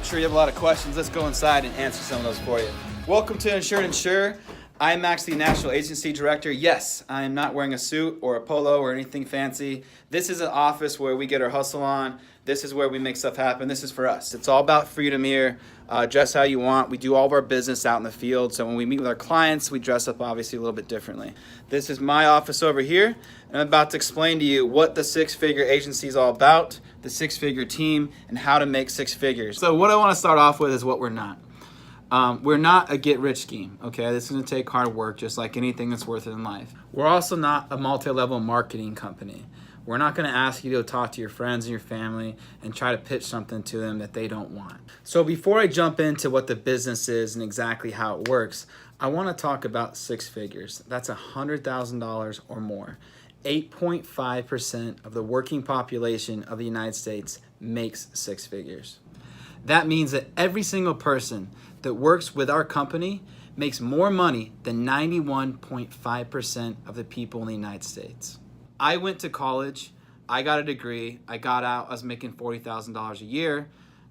I'm sure you have a lot of questions. Let's go inside and answer some of those for you. Welcome to Insured Insure. I'm actually National Agency Director. Yes, I am not wearing a suit or a polo or anything fancy. This is an office where we get our hustle on. This is where we make stuff happen. This is for us. It's all about freedom here. Dress how you want. We do all of our business out in the field. So when we meet with our clients, we dress up obviously a little bit differently. This is my office over here. And I'm about to explain to you what the six-figure agency is all about, the six-figure team, and how to make six figures. So what I want to start off with is what we're not. We're not a get-rich scheme, okay? This is gonna take hard work, just like anything that's worth it in life. We're also not a multi-level marketing company. We're not gonna ask you to talk to your friends and your family and try to pitch something to them that they don't want. So before I jump into what the business is and exactly how it works, I wanna talk about six figures. That's $100,000 or more. 8.5% of the working population of the United States makes six figures. That means that every single person that works with our company makes more money than 91.5% of the people in the United States. I went to college, I got a degree, I got out, I was making $40,000 a year,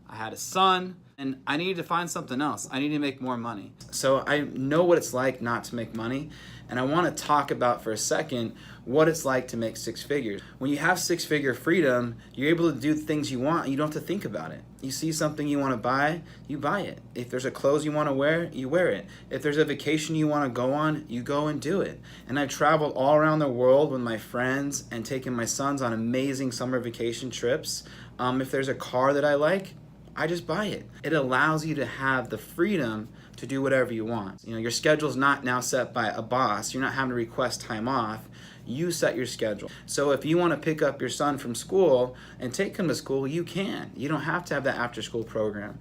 I had a son, and I needed to find something else. I needed to make more money. So I know what it's like not to make money, and I want to talk about for a second what it's like to make six figures. When you have six-figure freedom, you're able to do things you want, and you don't have to think about it. You see something you want to buy, you buy it. If there's a clothes you want to wear, you wear it. If there's a vacation you want to go on, you go and do it. And I've traveled all around the world with my friends and taken my sons on amazing summer vacation trips. If there's a car that I like, I just buy it. It allows you to have the freedom to do whatever you want. You know, your schedule's not now set by a boss. You're not having to request time off. You set your schedule. So if you want to pick up your son from school and take him to school, you can. You don't have to have that after school program.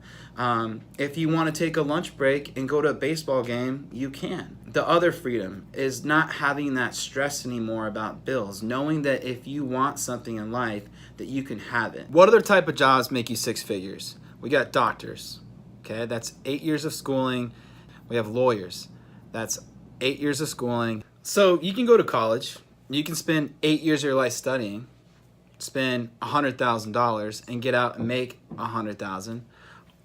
If you want to take a lunch break and go to a baseball game, you can. The other freedom is not having that stress anymore about bills, knowing that if you want something in life, that you can have it. What other type of jobs make you six figures? We got doctors, okay? That's 8 years of schooling. We have lawyers. That's 8 years of schooling. So you can go to college. You can spend 8 years of your life studying, spend $100,000 and get out and make $100,000.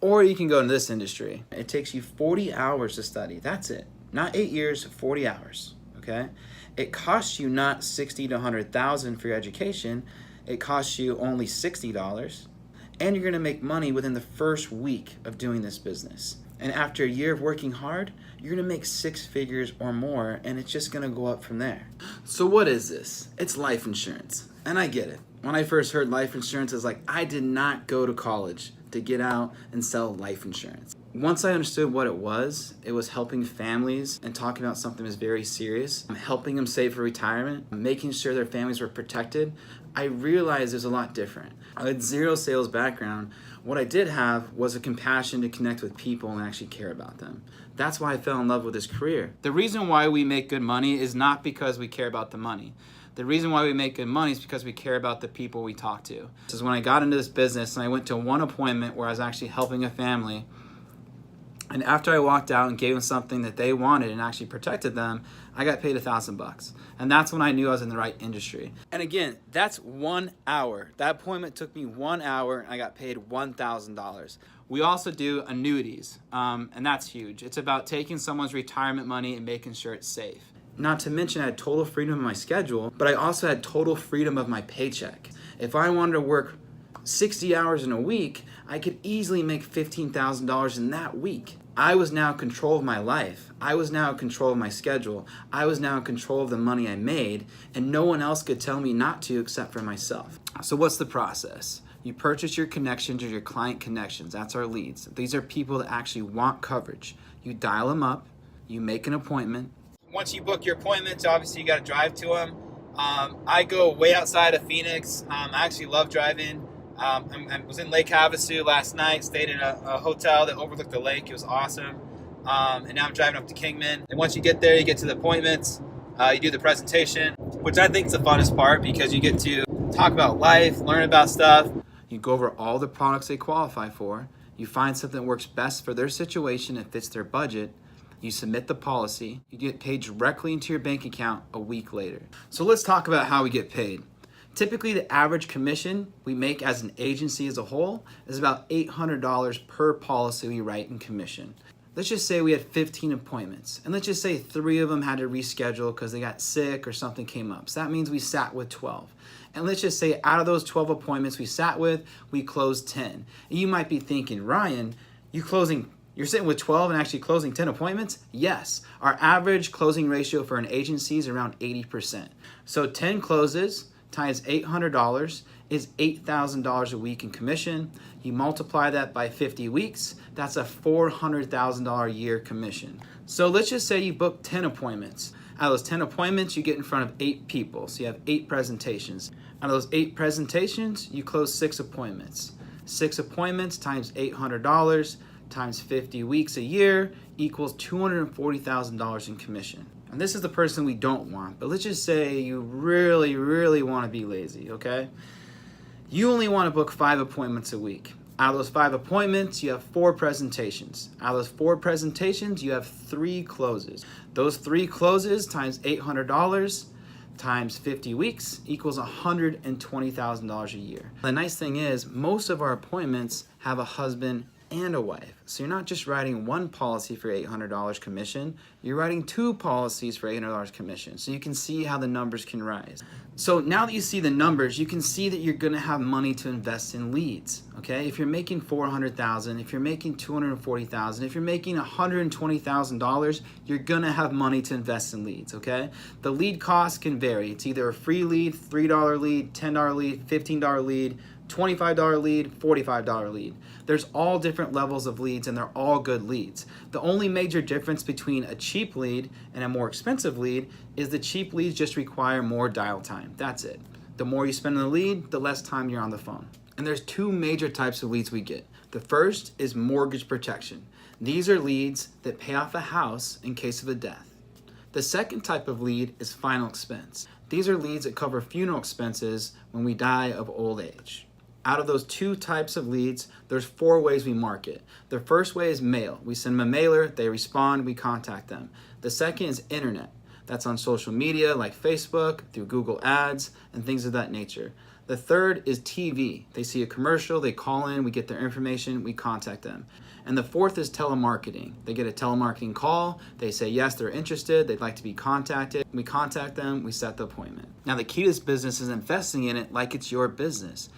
Or you can go into this industry. It takes you 40 hours to study. That's it. Not 8 years, 40 hours, okay? It costs you not 60 to 100,000 for your education. It costs you only $60. And you're gonna make money within the first week of doing this business. And after a year of working hard, you're gonna make six figures or more, and it's just gonna go up from there. So what is this? It's life insurance, and I get it. When I first heard life insurance, I was like, I did not go to college to get out and sell life insurance. Once I understood what it was helping families and talking about something that was very serious, helping them save for retirement, making sure their families were protected. I realized there's a lot different. I had zero sales background. What I did have was a compassion to connect with people and actually care about them. That's why I fell in love with this career. The reason why we make good money is not because we care about the money. The reason why we make good money is because we care about the people we talk to. This is when I got into this business and I went to one appointment where I was actually helping a family. And after I walked out and gave them something that they wanted and actually protected them, I got paid $1,000. And that's when I knew I was in the right industry. And again, that's 1 hour. That appointment took me 1 hour and I got paid $1,000. We also do annuities, and that's huge. It's about taking someone's retirement money and making sure it's safe. Not to mention I had total freedom of my schedule, but I also had total freedom of my paycheck. If I wanted to work 60 hours in a week, I could easily make $15,000 in that week. I was now in control of my life. I was now in control of my schedule. I was now in control of the money I made, and no one else could tell me not to except for myself. So what's the process? You purchase your connections or your client connections. That's our leads. These are people that actually want coverage. You dial them up, you make an appointment. Once you book your appointments, obviously you got to drive to them. I go way outside of Phoenix. I actually love driving. I was in Lake Havasu last night, stayed in a hotel that overlooked the lake. It was awesome. And now I'm driving up to Kingman. And once you get there, you get to the appointments, you do the presentation, which I think is the funnest part because you get to talk about life, learn about stuff. You go over all the products they qualify for. You find something that works best for their situation and fits their budget. You submit the policy. You get paid directly into your bank account a week later. So let's talk about how we get paid. Typically, the average commission we make as an agency as a whole is about $800 per policy we write in commission. Let's just say we had 15 appointments, and let's just say 3 of them had to reschedule because they got sick or something came up. So that means we sat with 12. And let's just say out of those 12 appointments we sat with, we closed 10. And you might be thinking, Ryan, you're sitting with 12 and actually closing 10 appointments? Yes. Our average closing ratio for an agency is around 80%. So 10 closes times $800 is $8,000 a week in commission. You multiply that by 50 weeks, that's a $400,000 a year commission. So let's just say you book 10 appointments. Out of those 10 appointments, you get in front of 8 people. So you have 8 presentations. Out of those 8 presentations, you close 6 appointments. 6 appointments times $800 times 50 weeks a year equals $240,000 in commission. And this is the person we don't want, but let's just say you really, really want to be lazy, okay? You only want to book 5 appointments a week. Out of those 5 appointments, you have 4 presentations. Out of those 4 presentations, you have 3 closes. Those 3 closes times $800 times 50 weeks equals $120,000 a year. The nice thing is, most of our appointments have a husband and a wife. So you're not just writing one policy for $800 commission, you're writing 2 policies for $800 commission. So you can see how the numbers can rise. So now that you see the numbers, you can see that you're gonna have money to invest in leads, okay? If you're making $400,000, if you're making $240,000, if you're making $120,000, you're gonna have money to invest in leads, okay? The lead cost can vary. It's either a free lead, $3 lead, $10 lead, $15 lead, $25 lead, $45 lead. There's all different levels of leads and they're all good leads. The only major difference between a cheap lead and a more expensive lead is the cheap leads just require more dial time. That's it. The more you spend on the lead, the less time you're on the phone. And there's 2 major types of leads we get. The first is mortgage protection. These are leads that pay off a house in case of a death. The second type of lead is final expense. These are leads that cover funeral expenses when we die of old age. Out of those 2 types of leads, there's 4 ways we market. The first way is mail. We send them a mailer, they respond, we contact them. The second is internet. That's on social media like Facebook, through Google Ads, and things of that nature. The third is TV. They see a commercial, they call in, we get their information, we contact them. And the fourth is telemarketing. They get a telemarketing call, they say yes, they're interested, they'd like to be contacted. We contact them, we set the appointment. Now the key to this business is investing in it like it's your business.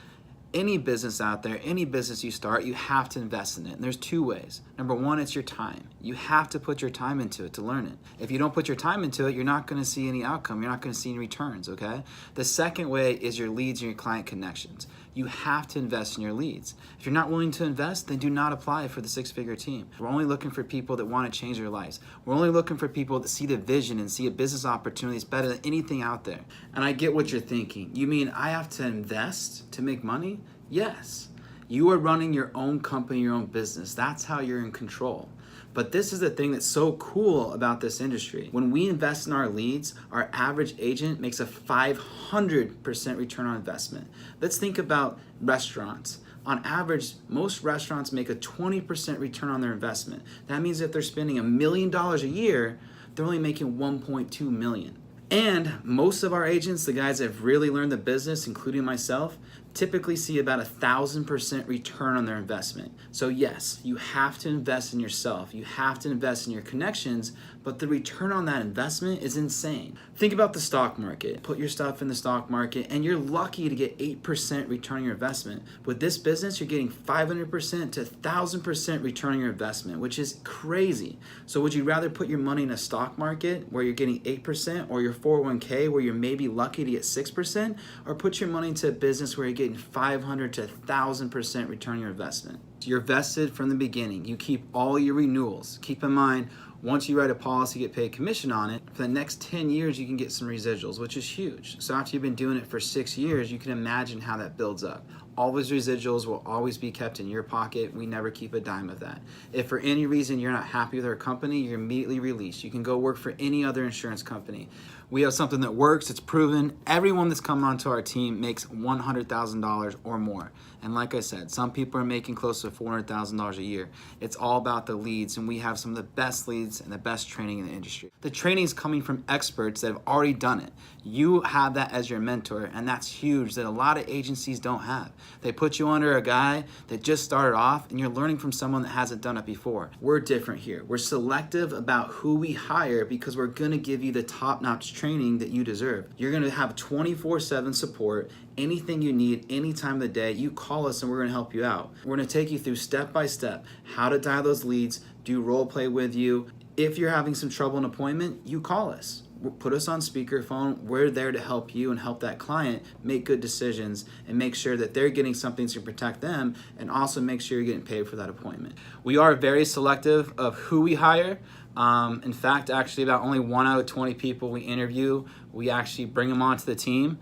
Any business out there, any business you start, you have to invest in it. And there's 2 ways. Number 1, it's your time. You have to put your time into it to learn it. If you don't put your time into it, you're not going to see any outcome. You're not going to see any returns, okay? The second way is your leads and your client connections. You have to invest in your leads. If you're not willing to invest, then do not apply for the 6-figure team. We're only looking for people that want to change their lives. We're only looking for people that see the vision and see a business opportunity that's better than anything out there. And I get what you're thinking. You mean I have to invest to make money? Yes. You are running your own company, your own business. That's how you're in control. But this is the thing that's so cool about this industry. When we invest in our leads, our average agent makes a 500% return on investment. Let's think about restaurants. On average, most restaurants make a 20% return on their investment. That means if they're spending $1 million a year, they're only making $1.2 million. And most of our agents, the guys that have really learned the business, including myself, typically see about 1,000% return on their investment. So yes, you have to invest in yourself. You have to invest in your connections, but the return on that investment is insane. Think about the stock market. Put your stuff in the stock market and you're lucky to get 8% return on your investment. With this business, you're getting 500% to 1,000% return on your investment, which is crazy. So would you rather put your money in a stock market where you're getting 8% or your 401k where you're maybe lucky to get 6%, or put your money into a business where you're getting 500 to 1,000% return on your investment? You're vested from the beginning. You keep all your renewals. Keep in mind, once you write a policy, get paid commission on it, for the next 10 years, you can get some residuals, which is huge. So after you've been doing it for 6 years, you can imagine how that builds up. All those residuals will always be kept in your pocket. We never keep a dime of that. If for any reason you're not happy with our company, you're immediately released. You can go work for any other insurance company. We have something that works, it's proven. Everyone that's come onto our team makes $100,000 or more. And like I said, some people are making close to $400,000 a year. It's all about the leads, and we have some of the best leads and the best training in the industry. The training is coming from experts that have already done it. You have that as your mentor, and that's huge that a lot of agencies don't have. They put you under a guy that just started off, and you're learning from someone that hasn't done it before. We're different here. We're selective about who we hire because we're gonna give you the top-notch training that you deserve. You're gonna have 24/7 support. Anything you need, any time of the day, you call us and we're gonna help you out. We're gonna take you through step by step how to dial those leads, do role play with you. If you're having some trouble in an appointment, you call us. Put us on speakerphone. We're there to help you and help that client make good decisions and make sure that they're getting something to protect them, and also make sure you're getting paid for that appointment. We are very selective of who we hire. In fact, actually about only 1 out of 20 people we interview, we actually bring them onto the team.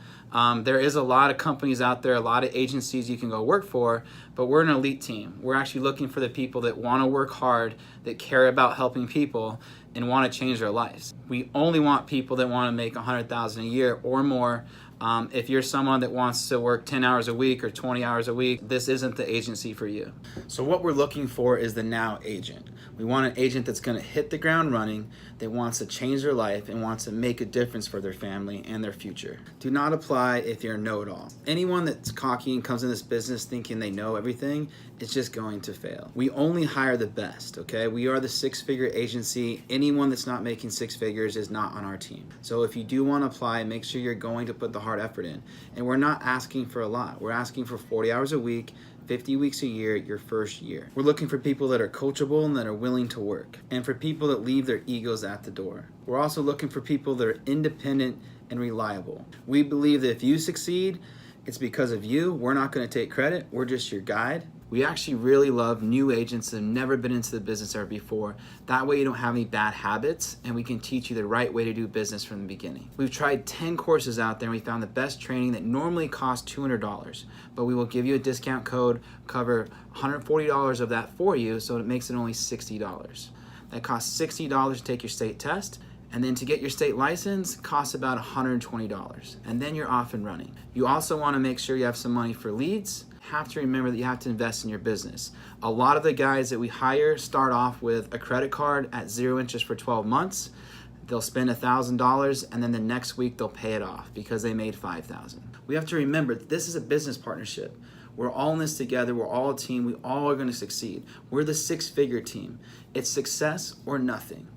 There is a lot of companies out there, a lot of agencies you can go work for, but we're an elite team. We're actually looking for the people that want to work hard, that care about helping people, and want to change their lives. We only want people that want to make $100,000 a year or more. If you're someone that wants to work 10 hours a week or 20 hours a week, this isn't the agency for you. So what we're looking for is the now agent. We want an agent that's going to hit the ground running, that wants to change their life and wants to make a difference for their family and their future. Do not apply if you're a know-it-all. Anyone that's cocky and comes in this business thinking they know everything is just going to fail. We only hire the best, okay? We are the six-figure agency. Anyone that's not making six figures is not on our team. So if you do want to apply, make sure you're going to put the hard effort in. And we're not asking for a lot. We're asking for 40 hours a week, 50 weeks a year, your first year. We're looking for people that are coachable and that are willing to work, and for people that leave their egos at the door. We're also looking for people that are independent and reliable. We believe that if you succeed, it's because of you. We're not going to take credit. We're just your guide. We actually really love new agents that have never been into the business ever before. That way you don't have any bad habits, and we can teach you the right way to do business from the beginning. We've tried 10 courses out there, and we found the best training that normally costs $200, but we will give you a discount code, cover $140 of that for you, so it makes it only $60. That costs $60 to take your state test, and then to get your state license costs about $120, and then you're off and running. You also want to make sure you have some money for leads. Have to remember that you have to invest in your business. A lot of the guys that we hire start off with a credit card at 0 interest for 12 months. They'll spend $1,000, and then the next week they'll pay it off because they made $5,000. We have to remember that this is a business partnership. We're all in this together. We're all a team. We all are going to succeed. We're the six-figure team. It's success or nothing.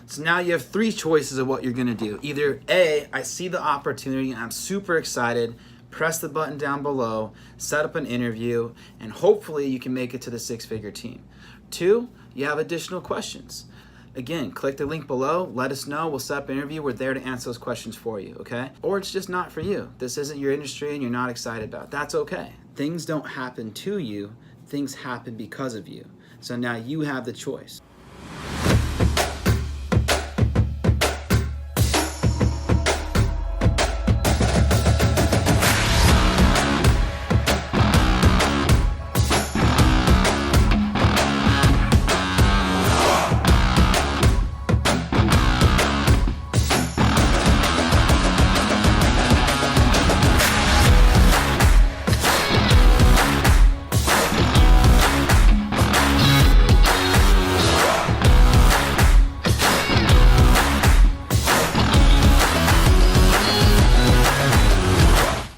So now you have 3 choices of what you're going to do. Either A, I see the opportunity and I'm super excited. Press the button down below, set up an interview, and hopefully you can make it to the six-figure team. 2, you have additional questions. Again, click the link below, let us know, we'll set up an interview, we're there to answer those questions for you, okay? Or it's just not for you. This isn't your industry and you're not excited about it. That's okay. Things don't happen to you, things happen because of you. So now you have the choice.